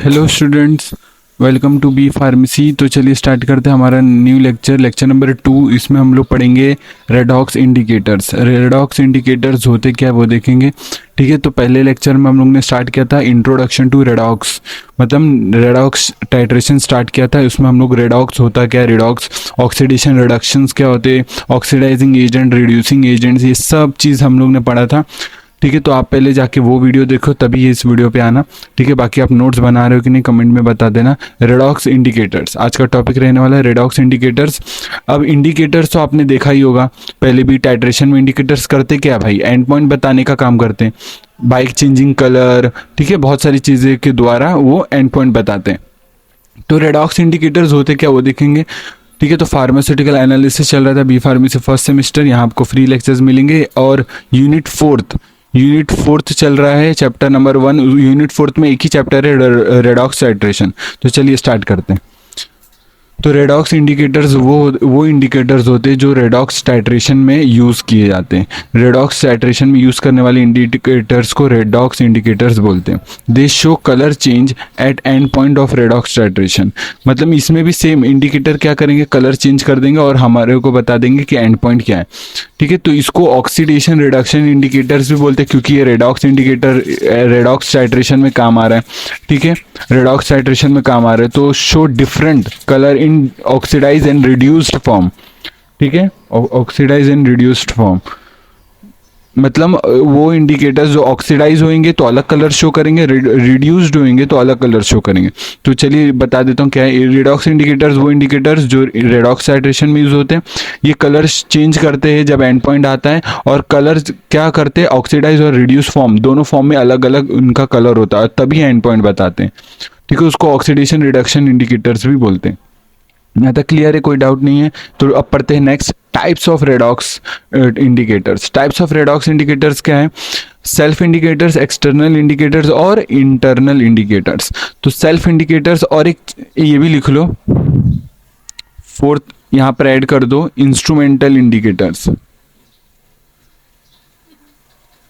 Hello students, welcome to B pharmacy. तो चलिए start करते हैं हमारा न्यू लेक्चर नंबर 2। इसमें हम लोग पढ़ेंगे रेडॉक्स इंडिकेटर्स। रेडॉक्स इंडिकेटर्स होते क्या है वो देखेंगे। ठीक है, तो पहले लेक्चर में हम लोग ने स्टार्ट किया था इंट्रोडक्शन टू रेडॉक्स, मतलब रेडॉक्स टाइट्रेशन स्टार्ट किया था। उसमें हम लोग रेडॉक्स होता क्या, रेडॉक्स ऑक्सीडेशन रिडक्शंस क्या होते, ऑक्सीडाइजिंग एजेंट, रिड्यूसिंग एजेंट्स, ये सब चीज़ हम लोग ने पढ़ा था। ठीक है, तो आप पहले जाके वो वीडियो देखो तभी इस वीडियो पे आना। ठीक है, बाकी आप नोट्स बना रहे हो कि नहीं कमेंट में बता देना। रेडॉक्स इंडिकेटर्स आज का टॉपिक रहने वाला है, रेडॉक्स इंडिकेटर्स। अब इंडिकेटर्स तो आपने देखा ही होगा, पहले भी टाइट्रेशन में इंडिकेटर्स करते क्या भाई, एंड पॉइंट बताने का काम करते हैं, बाइक चेंजिंग कलर, ठीक है, बहुत सारी चीज़ें के द्वारा वो एंड पॉइंट बताते हैं। तो रेडॉक्स इंडिकेटर्स होते क्या वो देखेंगे। ठीक है, तो फार्मास्यूटिकल एनालिसिस चल रहा था बी फार्मेसी फर्स्ट सेमेस्टर, यहाँ आपको फ्री लेक्चर्स मिलेंगे। और यूनिट फोर्थ चल रहा है, चैप्टर नंबर 1। यूनिट फोर्थ में एक ही चैप्टर है, रेडॉक्स टाइट्रेशन। तो चलिए स्टार्ट करते हैं। तो रेडॉक्स इंडिकेटर्स वो इंडिकेटर्स होते हैं जो रेडॉक्स टाइट्रेशन में यूज़ किए जाते हैं। रेडॉक्स टाइट्रेशन में यूज़ करने वाले इंडिकेटर्स को रेडॉक्स इंडिकेटर्स बोलते हैं। दे show colour change at and point of redox titration. मतलब इसमें भी सेम इंडिकेटर क्या करेंगे, कलर चेंज कर देंगे और हमारे को बता देंगे कि एंड पॉइंट क्या है। ठीक है, तो इसको ऑक्सीडेशन रिडक्शन इंडिकेटर्स भी बोलते हैं, क्योंकि ये रेडॉक्स इंडिकेटर रेडॉक्स टाइट्रेशन में काम आ रहा है। ठीक है, रेडॉक्स टाइट्रेशन में काम आ रहा है। तो show different colour in oxidise and reduced form. ठीक है, ऑक्सीडाइज एंड रिड्यूस्ड फॉर्म मतलब वो इंडिकेटर्स जो ऑक्सीडाइज होंगे तो अलग कलर शो करेंगे, रिड्यूस्ड होंगे तो अलग कलर शो करेंगे। तो चलिए बता देता हूँ क्या है रेडॉक्स इंडिकेटर्स। वो इंडिकेटर्स जो रेडॉक्स टाइट्रेशन में यूज होते हैं, ये कलर्स चेंज करते हैं जब एंड पॉइंट आता है, और कलर्स क्या करते हैं, ऑक्सीडाइज और रिड्यूस फॉर्म, दोनों फॉर्म में अलग अलग उनका कलर होता है, तभी एंड पॉइंट बताते हैं। ठीक है, उसको ऑक्सीडेशन रिडक्शन इंडिकेटर्स भी बोलते हैं। यहाँ तक क्लियर है, कोई डाउट नहीं है। तो अब पढ़ते हैं next, types of redox indicators. Types of redox indicators क्या है, सेल्फ इंडिकेटर्स, एक्सटर्नल इंडिकेटर्स और इंटरनल इंडिकेटर्स। तो सेल्फ इंडिकेटर्स, और एक ये भी लिख लो, फोर्थ यहाँ पर ऐड कर दो, इंस्ट्रूमेंटल इंडिकेटर्स।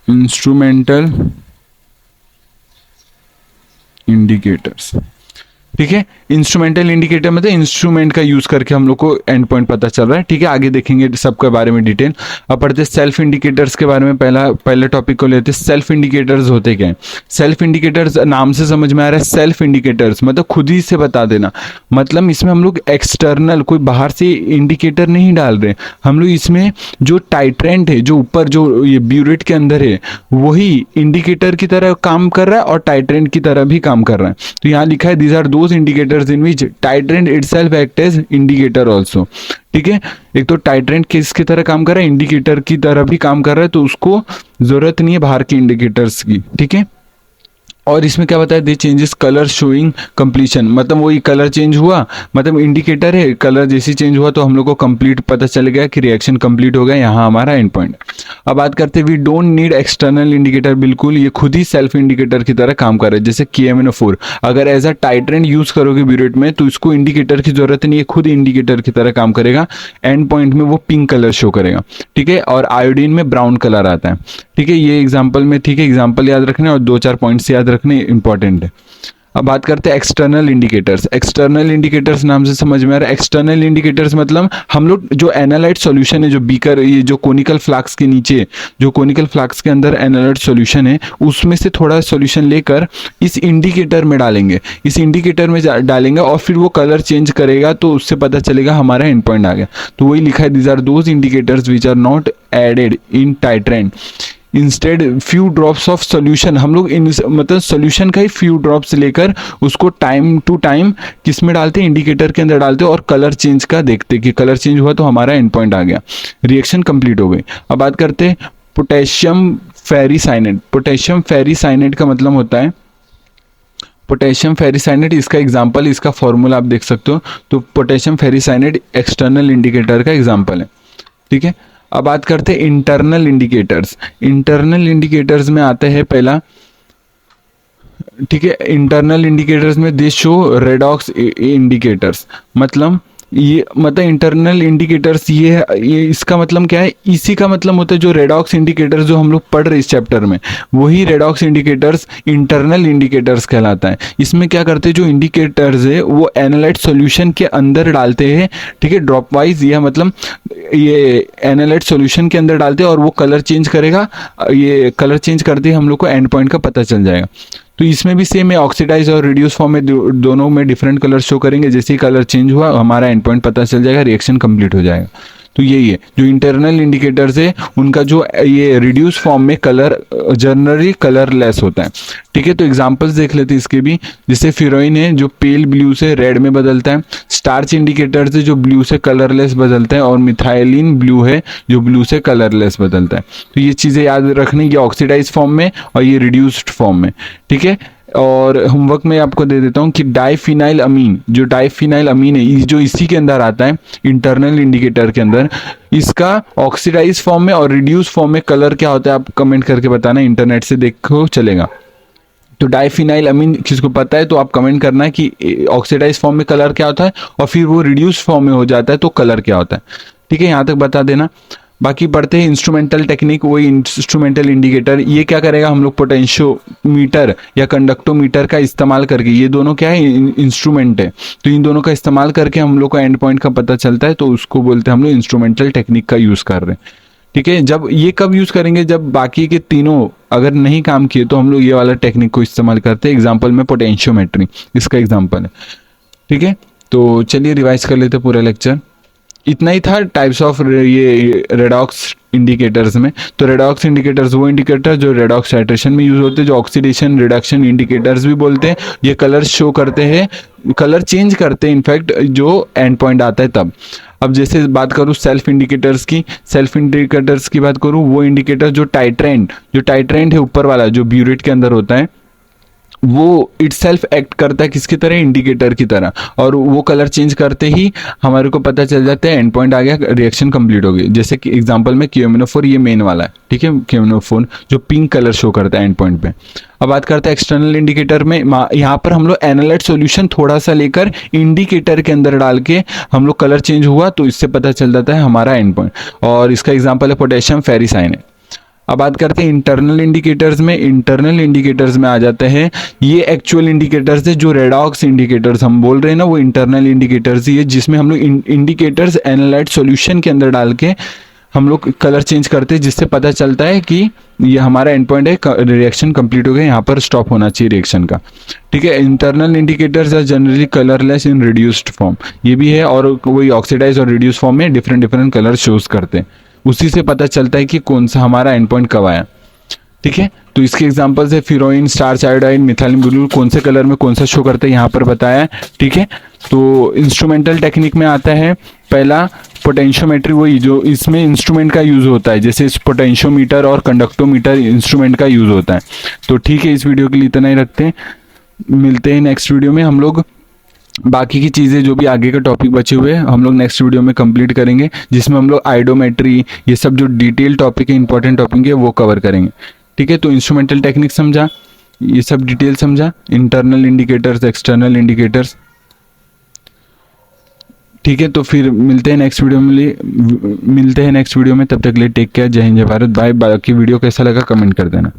इंस्ट्रूमेंटल इंडिकेटर्स, ठीक है। इंस्ट्रूमेंटल इंडिकेटर मतलब इंस्ट्रूमेंट का यूज करके हम लोग को एंड पॉइंट पता चल रहा है। ठीक है, आगे देखेंगे सबके बारे में डिटेल। अब पढ़ते सेल्फ इंडिकेटर्स के बारे में। पहले टॉपिक को लेते हैं, सेल्फ इंडिकेटर्स होते क्या है। सेल्फ इंडिकेटर्स नाम से समझ में आ रहा है, सेल्फ इंडिकेटर्स मतलब खुद ही से बता देना। मतलब इसमें हम लोग एक्सटर्नल कोई बाहर से इंडिकेटर नहीं डाल रहे, हम लोग इसमें जो टाइट्रेंट है, जो ऊपर जो ये ब्यूरेट के अंदर है, वही इंडिकेटर की तरह काम कर रहा है और टाइट्रेंट की तरह भी काम कर रहा है। तो यहाँ लिखा है these are those indicators in which titrant itself act as indicator also. ठीक है, एक तो टाइट्रेंट किसकी तरह काम कर रहा है, इंडिकेटर की तरह भी काम कर रहा है, तो उसको जरूरत नहीं है बाहर के इंडिकेटर्स की। ठीक है, और इसमें क्या बताया, दे चेंजेस कलर शोइंग कंप्लीशन, मतलब वही कलर चेंज हुआ, मतलब इंडिकेटर है, कलर जैसे चेंज हुआ तो हम लोग को कंप्लीट पता चल गया कि रिएक्शन कंप्लीट हो गया, यहाँ हमारा एंड पॉइंट। अब बात करते हैं, we don't need external indicator, बिल्कुल ये खुद ही सेल्फ इंडिकेटर की तरह काम कर रहा है। जैसे KMnO4 अगर एज अ टाइट्रेंट यूज करोगे ब्यूरेट में तो इसको इंडिकेटर की जरूरत नहीं है, खुद इंडिकेटर की तरह काम करेगा। एंड पॉइंट में वो पिंक कलर शो करेगा। ठीक है, और आयोडीन में ब्राउन कलर आता है। ठीक है, ये एग्जाम्पल में, ठीक है, एग्जाम्पल याद रखने और 2-4 पॉइंट्स याद रखने इंपॉर्टेंट है। अब बात करते हैं एक्सटर्नल इंडिकेटर्स। एक्सटर्नल इंडिकेटर्स नाम से समझ में आ रहा है, एक्सटर्नल इंडिकेटर्स मतलब हम लोग जो एनालाइट सॉल्यूशन है, जो बीकर, ये जो कोनिकल फ्लास्क के नीचे, जो कोनिकल फ्लास्क के अंदर एनालाइट सॉल्यूशन है, उसमें से थोड़ा सॉल्यूशन लेकर इस इंडिकेटर में डालेंगे, इस इंडिकेटर में डालेंगे और फिर वो कलर चेंज करेगा, तो उससे पता चलेगा हमारा एंड पॉइंट आ गया। तो वही लिखा है, these are those indicators which are not added in titrant, instead few drops of solution. हम लोग मतलब सोल्यूशन का ही फ्यू ड्रॉप्स लेकर उसको टाइम टू टाइम किस में डालते हैं, इंडिकेटर के अंदर डालते हैं, और कलर चेंज का देखते कि कलर चेंज हुआ तो हमारा एंड पॉइंट आ गया, रिएक्शन कंप्लीट हो गई। अब बात करते हैं पोटेशियम फेरिसाइनेट। पोटेशियम फेरिसाइनेट का मतलब होता है, पोटेशियम फेरिसाइनेट, इसका एग्जाम्पल, इसका फॉर्मूला आप देख सकते हो। तो पोटेशियम फेरिसाइनेट एक्सटर्नल इंडिकेटर का एग्जाम्पल है। ठीक है, अब बात करते हैं इंटरनल इंडिकेटर्स। इंटरनल इंडिकेटर्स में आते हैं पहला, ठीक है, इंटरनल इंडिकेटर्स में दे शो रेडॉक्स इंडिकेटर्स, मतलब ये मतलब इंटरनल इंडिकेटर्स ये इसका मतलब क्या है, इसी का मतलब होता है जो रेडॉक्स इंडिकेटर्स जो हम लोग पढ़ रहे इस चैप्टर में, वही रेडॉक्स इंडिकेटर्स इंटरनल इंडिकेटर्स कहलाता है। इसमें क्या करते हैं, जो इंडिकेटर्स है वो एनालाइट सॉल्यूशन के अंदर डालते हैं, ठीक है, ड्रॉप वाइज, यह मतलब ये एनालाइट सॉल्यूशन के अंदर डालते हैं और वो कलर चेंज करेगा, ये कलर चेंज करते ही हम लोग को एंड पॉइंट का पता चल जाएगा। तो इसमें भी सेम है, ऑक्सीडाइज और रिड्यूस फॉर्म में दोनों में डिफरेंट कलर शो करेंगे, जैसे ही कलर चेंज हुआ हमारा एंड पॉइंट पता चल जाएगा, रिएक्शन कंप्लीट हो जाएगा। तो यही है जो इंटरनल इंडिकेटर्स है, उनका जो ये रिड्यूस फॉर्म में कलर जनरली कलरलेस होता है, ठीक है। तो एग्जांपल्स देख लेते हैं इसके भी, जैसे फिरोइन है जो पेल ब्लू से रेड में बदलता है, स्टार्च इंडिकेटर्स है जो ब्लू से कलरलेस बदलता है, और मिथाइलिन ब्लू है जो ब्लू से कलरलेस बदलता है। तो ये चीज़ें याद रखनी, ये ऑक्सीडाइज फॉर्म में और ये रिड्यूस्ड फॉर्म में, ठीक है। और होमवर्क में आपको दे देता हूँ कि डाइफिनाइल अमीन, जो डाइफिनाइल अमीन है जो इसी के अंदर आता है इंटरनल इंडिकेटर के अंदर, इसका ऑक्सीडाइज फॉर्म में और रिड्यूस फॉर्म में कलर क्या होता है आप कमेंट करके बताना, इंटरनेट से देखो चलेगा। तो डाइफिनाइल अमीन किसको पता है तो आप कमेंट करना है कि ऑक्सीडाइज फॉर्म में कलर क्या होता है, और फिर वो रिड्यूस फॉर्म में हो जाता है तो कलर क्या होता है, ठीक है, यहाँ तक बता देना। बाकी पढ़ते हैं इंस्ट्रूमेंटल टेक्निक, वही इंस्ट्रूमेंटल इंडिकेटर, ये क्या करेगा, हम लोग पोटेंशियोमीटर या कंडक्टोमीटर का इस्तेमाल करके, ये दोनों क्या है इंस्ट्रूमेंट है, तो इन दोनों का इस्तेमाल करके हम लोग को एंड पॉइंट का पता चलता है, तो उसको बोलते हैं हम लोग इंस्ट्रूमेंटल टेक्निक का यूज़ कर रहे हैं, ठीक है। जब ये कब यूज़ करेंगे, जब बाकी के तीनों अगर नहीं काम किए तो हम लोग ये वाला टेक्निक को इस्तेमाल करते हैं। एग्जाम्पल में पोटेंशियोमेट्री इसका एग्जाम्पल है, ठीक है। तो चलिए रिवाइज कर लेते पूरा लेक्चर, इतना ही था टाइप्स ऑफ ये रेडॉक्स इंडिकेटर्स में। तो रेडॉक्स इंडिकेटर्स वो इंडिकेटर जो रेडॉक्स टाइट्रेशन में यूज होते हैं, जो ऑक्सीडेशन रिडक्शन इंडिकेटर्स भी बोलते हैं, ये कलर शो करते हैं, कलर चेंज करते हैं इनफैक्ट जो एंड पॉइंट आता है तब। अब जैसे बात करूँ सेल्फ इंडिकेटर्स की बात करूँ, वो इंडिकेटर जो टाइट्रेंट है ऊपर वाला जो ब्यूरेट के अंदर होता है, वो इटसेल्फ एक्ट करता है किसकी तरह, इंडिकेटर की तरह, और वो कलर चेंज करते ही हमारे को पता चल जाता है एंड पॉइंट आ गया, रिएक्शन कंप्लीट हो गई। जैसे कि एग्जांपल में क्यूमिनोफोर, ये मेन वाला है, ठीक है, क्यूमिनोफोर जो पिंक कलर शो करता है एंड पॉइंट पे। अब बात करते हैं एक्सटर्नल इंडिकेटर में, यहाँ पर हम लोग एनालाइट सॉल्यूशन थोड़ा सा लेकर इंडिकेटर के अंदर डाल के हम लोग कलर चेंज हुआ तो इससे पता चल जाता है हमारा एंड पॉइंट, और इसका एग्जाम्पल है पोटेशियम फेरिसाइनेट। अब बात करते हैं इंटरनल इंडिकेटर्स में आ जाते हैं, ये एक्चुअल इंडिकेटर्स है, जो रेडॉक्स इंडिकेटर्स हम बोल रहे हैं ना वो इंटरनल इंडिकेटर्स ही है, जिसमें हम लोग इंडिकेटर्स एनालाइट सॉल्यूशन के अंदर डाल के हम लोग कलर चेंज करते हैं, जिससे पता चलता है कि ये हमारा एंड पॉइंट है, रिएक्शन कंप्लीट हो गया, यहाँ पर स्टॉप होना चाहिए रिएक्शन का, ठीक है। Internal indicators are generally colourless in reduced form, ये भी है, और वही ऑक्सीडाइज और रिड्यूस फॉर्म में डिफरेंट कलर शोज करते हैं, उसी से पता चलता है कि कौन सा हमारा एंड पॉइंट कब आया, ठीक है। तो इसके एग्जांपल्स है फिरोइन, स्टार्च आयोडाइन, मिथाइलिन ब्लू, कौन से कलर में कौन सा शो करता है यहाँ पर बताया है, ठीक है। तो इंस्ट्रूमेंटल टेक्निक में आता है पहला पोटेंशियोमेट्री, वही जो इसमें इंस्ट्रूमेंट का यूज होता है, जैसे इस पोटेंशियोमीटर और कंडक्टोमीटर इंस्ट्रूमेंट का यूज होता है। तो ठीक है, इस वीडियो के लिए इतना ही रखते हैं, मिलते हैं नेक्स्ट वीडियो में। हम लोग बाकी की चीज़ें जो भी आगे का टॉपिक बचे हुए हैं हम लोग नेक्स्ट वीडियो में कंप्लीट करेंगे, जिसमें हम लोग आइडोमेट्री, ये सब जो डिटेल टॉपिक है, इंपॉर्टेंट टॉपिक है, वो कवर करेंगे, ठीक है। तो इंस्ट्रूमेंटल टेक्निक समझा, ये सब डिटेल समझा, इंटरनल इंडिकेटर्स, एक्सटर्नल इंडिकेटर्स, ठीक है। तो फिर मिलते हैं नेक्स्ट वीडियो में, तब तक के लिए टेक केयर, जय हिंद जय भारत, बाय। बाकी वीडियो कैसा लगा कमेंट कर देना।